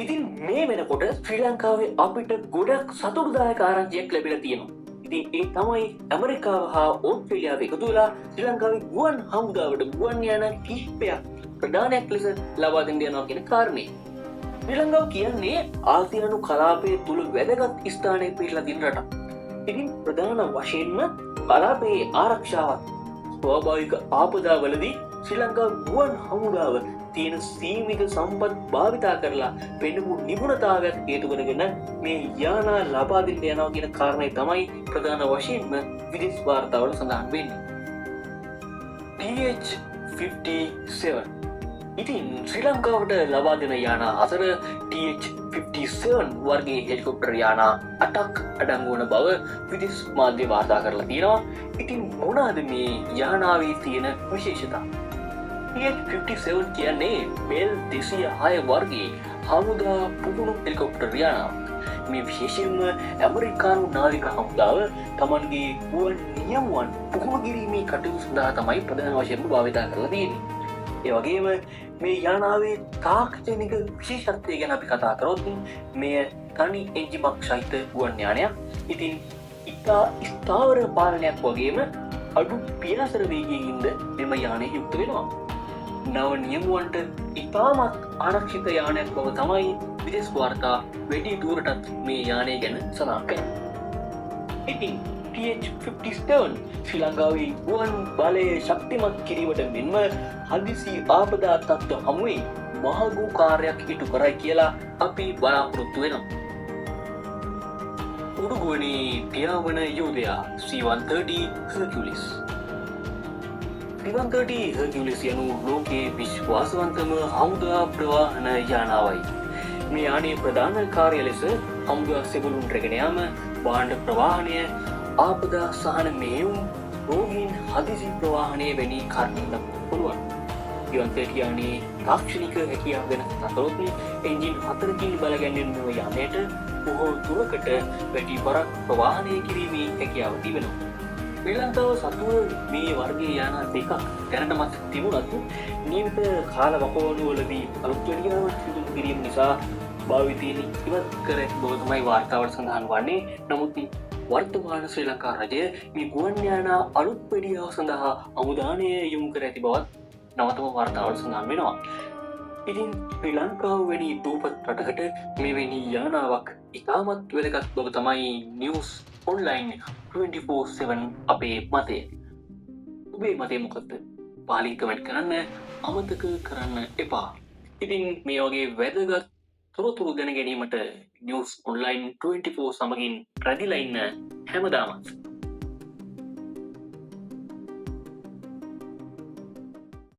ඉතින් මේ වෙනකොට ශ්‍රී ලංකාවේ අපිට ගොඩක් සතුටුදායක ආරංචියක් ලැබිලා තියෙනවා. ඉතින් ඒ තමයි ඇමරිකාව හා ඕස්ට්‍රේලියාව එකතු වෙලා ශ්‍රී ලංකාවේ ගුවන් හමුදාවට ගුවන් යාන කිහිපයක් ප්‍රදානයක් ලෙස ලබා දෙන්න යනවා කියන කාරණේ. ශ්‍රී ලංකාව කියන්නේ ආසියානු කලාපයේ තුල වැදගත් ස්ථානයක පිහිටලා තියෙන රටක්. ඉතින් ප්‍රධාන වශයෙන්ම කලාපයේ ආරක්ෂාවත් ස්වාභාවික ආපදාවලදී ශ්‍රී ලංකා ගුවන් හමුදාව තියෙන සීමිත සම්පත් භාවිතා කරලා පෙන්නපු නිපුණතාවයක් හේතු කරගෙන මේ යානා ලබා දෙන්න යනවා කියන කාරණය තමයි ප්‍රධාන වශයෙන්ම විදේශ වාර්තාවල සඳහන් වෙන්නේ. TH-57 ඉතින් ශ්‍රී ලංකාවට ලබා දෙන යානා අතර TH-57 වර්ගයේ හෙලිකොප්ටර් යානා 8ක් අඩංගු වන බව විදේශ මාධ්‍ය වාර්තා කරලා තියෙනවා. ඉතින් මොනවාද මේ යානාවේ තියෙන විශේෂතා? TH-57 කියන්නේ බෙල් 206 වර්ගයේ හමුදා පුහුණු හෙලිකොප්ටර් යානාවක්. මේ විශේෂයෙන්ම ඇමරිකානු නාවික හමුදාව තමන්ගේ ගුවන් නියමුවන් පුහුණු කිරීමේ කටයුතු සඳහා තමයි ප්‍රධාන වශයෙන්ම භාවිතා කරලා තියෙන්නේ. ඒ වගේම මේ යානාවේ තාක්ෂණික විශේෂත්වය ගැන අපි කතා කරොත් මෙය තනි එන්ජිමක් සහිත ගුවන් යානයක්. ඉතින් ඉතා ස්ථාවර පාලනයක් වගේම අඩු පියාසර වේගයකින්ද මෙම යානය යුක්ත වෙනවා. නව නියමුවන්ට ඉතාමත් ආරක්ෂිත යානයක් බව තමයි විදේශ වාර්තා වැඩි දුරටත් මේ යානය ගැන සඳහන් කරන්නේ. ඉතින් TH-57 ශ්‍රී ලංකාවේ ගුවන් බලය ශක්තිමත් කිරීමට මෙන්ම හදිසි ආපදා තත්ත්ව හමුවේ මහඟු කාර්යයක් ඉටු කරයි කියලා අපි බලාපොරොත්තු වෙනවා. උඩුගුවනේ පියාවන යෝධයා C-130 Hercules. C-130 Hercules යනු ලෝකයේ විශ්වාසවන්තම හමුදා ප්‍රවාහන යානාවයි. මේ යානයේ ප්‍රධාන කාර්ය ලෙස හමුදා සෙබළුන් රැගෙන යාම, භාණ්ඩ ප්‍රවාහනය, ආපදා සහන මෙහෙයුම්, රෝගීන් හදිසි ප්‍රවාහනය වැනි කර්මයන් පුළුවන්. C-130 යානයේ තාක්ෂණික හැකියාව ගැන කතා කරොත් එන්ජින් 4කින් බලගැන්වෙන මෙම යානයට බොහෝ දුරකට වැඩි බරක් ප්‍රවාහනය කිරීමේ හැකියාව තිබෙනවා. ශ්‍රී ලංකාව සතුව මේ වර්ගයේ යාන දෙකක් දැනටමත් තිබුණත් නියමිත කාල වකවානුවලදී අලුත් වැඩියාවක් සිදු කිරීම නිසා භාවිතයෙන් ඉවත් කර ඇති බව තමයි වාර්තාවට සඳහන් වන්නේ. නමුත් වර්තමාන ශ්‍රී ලංකා රජය මේ ගුවන් යාන අලුත් වැඩියාව සඳහා අවධානය යොමු කර ඇති බවත් නවතම වාර්තාවල සඳහන් වෙනවා. ඉතින් ශ්‍රී ලංකාව වැනි දූපත් රටකට මෙවැනි යානාවක් ඉතාමත් වැදගත් බව තමයි නිවුස් ඔන්ලයින් 24/7 අපේ මතය. ඔබේ මතය මොකක්ද? පහලින් කමෙන්ට් කරන්න අමතක කරන්න එපා. ඉතින් මේ වගේ වැදගත් තොරතුරු දැන ගැනීමට නිවුස් ඔන්ලයින් 24 සමගින් රැඳිලා ඉන්න හැමදාමත්